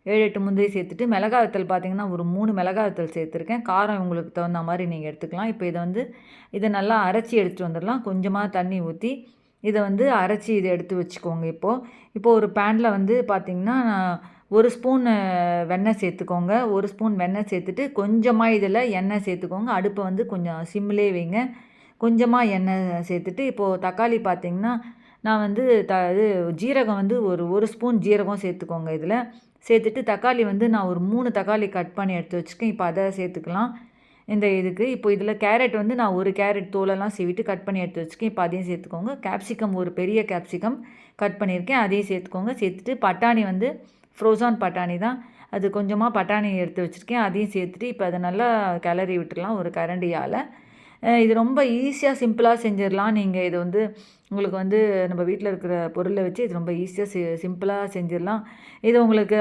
7, 8 முந்திரி சேர்த்துட்டு மிளகாய் வத்தல் பார்த்தீங்கன்னா ஒரு 3 மிளகாய் வத்தல் சேர்த்துருக்கேன். காரம் உங்களுக்கு தகுந்த மாதிரி நீங்கள் எடுத்துக்கலாம். இப்போ இதை நல்லா அரைச்சி எடுத்துகிட்டு வந்துடலாம். கொஞ்சமாக தண்ணி ஊற்றி இதை வந்து அரைச்சி இதை எடுத்து வச்சுக்கோங்க. இப்போது ஒரு பேனில் வந்து பார்த்திங்கன்னா 1 ஸ்பூன் வெண்ணெய் சேர்த்துக்கோங்க. 1 ஸ்பூன் வெண்ணெய் சேர்த்துட்டு கொஞ்சமாக இதில் எண்ணெய் சேர்த்துக்கோங்க. அடுப்பை வந்து கொஞ்சம் சிம்மிலே வைங்க. கொஞ்சமாக எண்ணெய் சேர்த்துட்டு இப்போது தக்காளி பார்த்திங்கன்னா நான் வந்து ஜீரகம் வந்து ஒரு ஸ்பூன் ஜீரகம் சேர்த்துக்கோங்க. இதில் சேர்த்துட்டு தக்காளி வந்து நான் ஒரு 3 தக்காளி கட் பண்ணி எடுத்து வச்சுருக்கேன். இப்போ அதை சேர்த்துக்கலாம் இந்த இதுக்கு. இப்போ இதில் கேரட் வந்து நான் ஒரு கேரட் தோலெல்லாம் சீவிட்டு கட் பண்ணி எடுத்து வச்சுருக்கேன். இப்போ அதையும் சேர்த்துக்கோங்க. கேப்சிகம் ஒரு பெரிய கேப்சிகம் கட் பண்ணியிருக்கேன், அதையும் சேர்த்துக்கோங்க. சேர்த்துட்டு பட்டாணி வந்து ஃப்ரோசான் பட்டாணி தான், அது கொஞ்சமாக பட்டாணி எடுத்து வச்சுருக்கேன், அதையும் சேர்த்துட்டு இப்போ அதை நல்லா கிளறி விட்டுடலாம் ஒரு கரண்டியால். இது ரொம்ப ஈஸியாக சிம்பிளாக செஞ்சிடலாம். நீங்கள் இது வந்து உங்களுக்கு வந்து நம்ம வீட்டில் இருக்கிற பொருளை வச்சு இது ரொம்ப ஈஸியாக சிம்பிளாக செஞ்சிடலாம். இது உங்களுக்கு